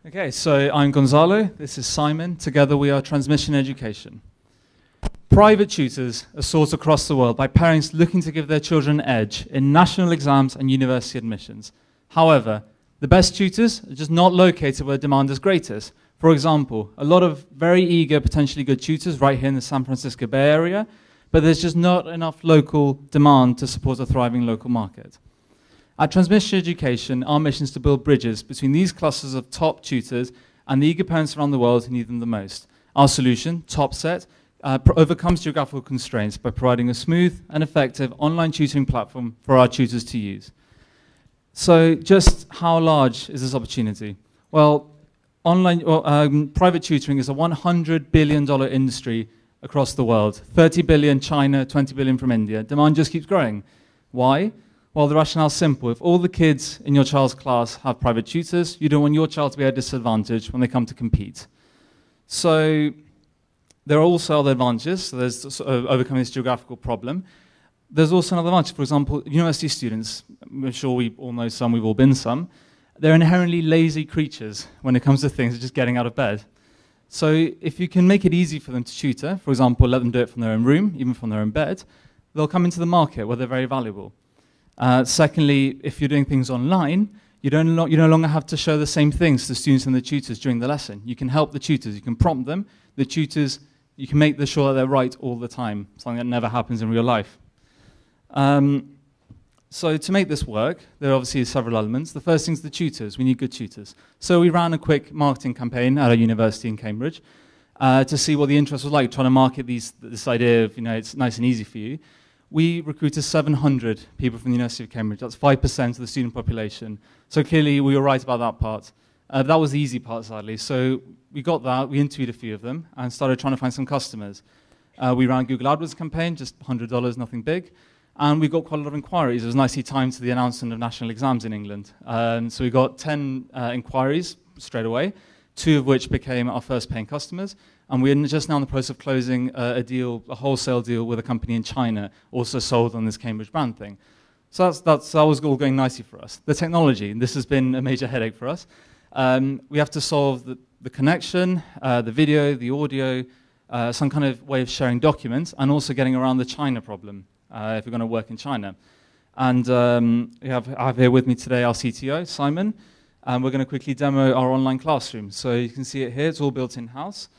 Okay, so I'm Gonzalo, this is Simon. Together we are Transmission Education. Private tutors are sought across the world by parents looking to give their children an edge in national exams and university admissions. However, the best tutors are just not located where demand is greatest. For example, a lot of very eager, potentially good tutors right here in the San Francisco Bay Area, but there's just not enough local demand to support a thriving local market. At Transmission Education, our mission is to build bridges between these clusters of top tutors and the eager parents around the world who need them the most. Our solution, TopSet, overcomes geographical constraints by providing a smooth and effective online tutoring platform for our tutors to use. So just how large is this opportunity? Well, private tutoring is a $100 billion industry across the world. 30 billion China, 20 billion from India. Demand just keeps growing. Why? Well, the rationale is simple. If all the kids in your child's class have private tutors, you don't want your child to be at a disadvantage when they come to compete. So there are also other advantages. So there's overcoming this geographical problem. There's also another advantage. For example, university students, I'm sure we all know some, we've all been some, they're inherently lazy creatures when it comes to things like just getting out of bed. So if you can make it easy for them to tutor, for example, let them do it from their own room, even from their own bed, they'll come into the market where they're very valuable. Secondly, if you're doing things online, you no longer have to show the same things to the students and the tutors during the lesson. You can help the tutors, you can prompt them. The tutors, you can make sure that they're right all the time, something that never happens in real life. So to make this work, there are obviously several elements. The first thing is the tutors. We need good tutors. So we ran a quick marketing campaign at our university in Cambridge to see what the interest was like, trying to market this idea of, it's nice and easy for you. We recruited 700 people from the University of Cambridge. That's 5% of the student population. So clearly we were right about that part. That was the easy part, sadly. So we got that, we interviewed a few of them, and started trying to find some customers. We ran a Google AdWords campaign, just $100, nothing big. And we got quite a lot of inquiries. It was nicely timed to the announcement of national exams in England. So we got 10 inquiries straight away, 2 of which became our first paying customers. And we're just now in the process of closing a wholesale deal with a company in China, also sold on this Cambridge brand thing. So that was all going nicely for us. The technology, and this has been a major headache for us. We have to solve the connection, the video, the audio, some kind of way of sharing documents, and also getting around the China problem if we're going to work in China. And I have here with me today our CTO, Simon, and we're going to quickly demo our online classroom. So you can see it here, it's all built in-house.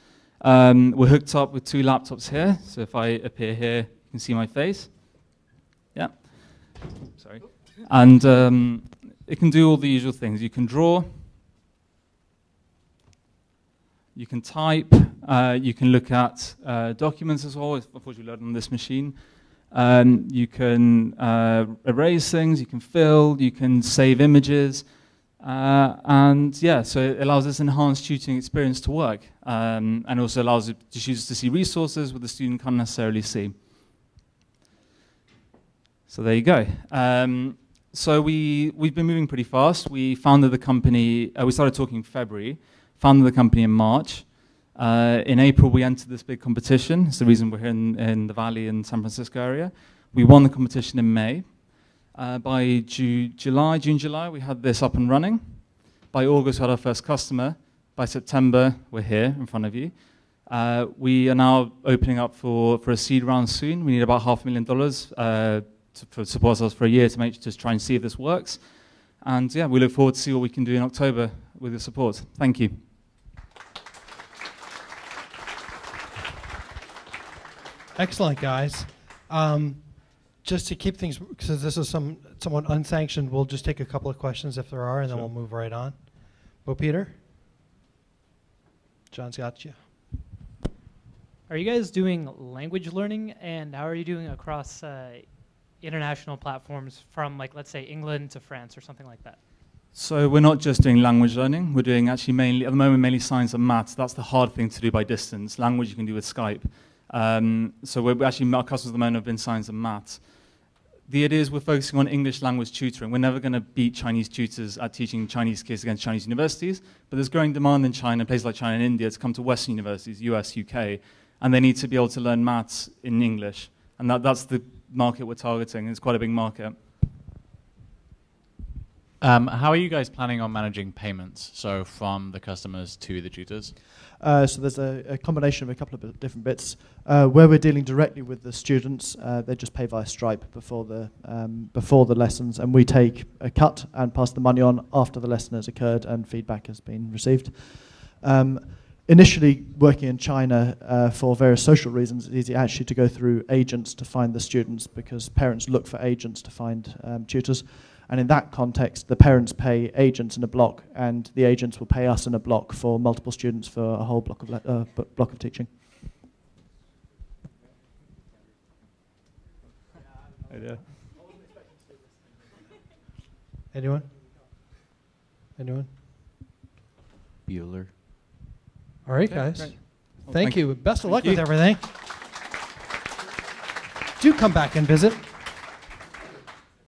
We're hooked up with 2 laptops here, so if I appear here, you can see my face. Yeah, sorry. And it can do all the usual things. You can draw, you can type, you can look at documents as well, unfortunately loaded on this machine. You can erase things, you can fill, you can save images. And yeah, so it allows this enhanced tutoring experience to work, and also allows the tutors to see resources that the student can't necessarily see. So there you go. So we've been moving pretty fast. We founded the company, we started talking in February, founded the company in March. In April, we entered this big competition. It's the reason we're here in the Valley in San Francisco area. We won the competition in May. By June, July, we had this up and running. By August, we had our first customer. By September, we're here in front of you. We are now opening up for a seed round soon. We need about $500,000 to support us for a year to try and see if this works. And yeah, we look forward to see what we can do in October with your support. Thank you. Excellent, guys. Just to keep things, because this is somewhat unsanctioned, we'll just take a couple of questions if there are, and then we'll move right on. Bo Peter? John's got you. Are you guys doing language learning, and how are you doing across international platforms from, like, let's say, England to France or something like that? So we're not just doing language learning. We're doing actually mainly, at the moment, mainly science and maths. That's the hard thing to do by distance. Language you can do with Skype. So we're actually, our customers at the moment have been science and maths. The idea is we're focusing on English language tutoring. We're never going to beat Chinese tutors at teaching Chinese kids against Chinese universities, but there's growing demand in China, places like China and India, to come to Western universities, US, UK, and they need to be able to learn maths in English. And that's the market we're targeting. It's quite a big market. How are you guys planning on managing payments, so from the customers to the tutors? So there's a combination of a couple of different bits. Where we're dealing directly with the students, they just pay via Stripe before the lessons, and we take a cut and pass the money on after the lesson has occurred and feedback has been received. Initially, working in China for various social reasons, it's easy actually to go through agents to find the students because parents look for agents to find tutors. And in that context, the parents pay agents in a block, and the agents will pay us in a block for multiple students for a whole block of teaching. Anyone? Anyone? Bueller. All right, Okay, guys. great. Well, Thank you. Best of luck you. with everything. Do come back and visit.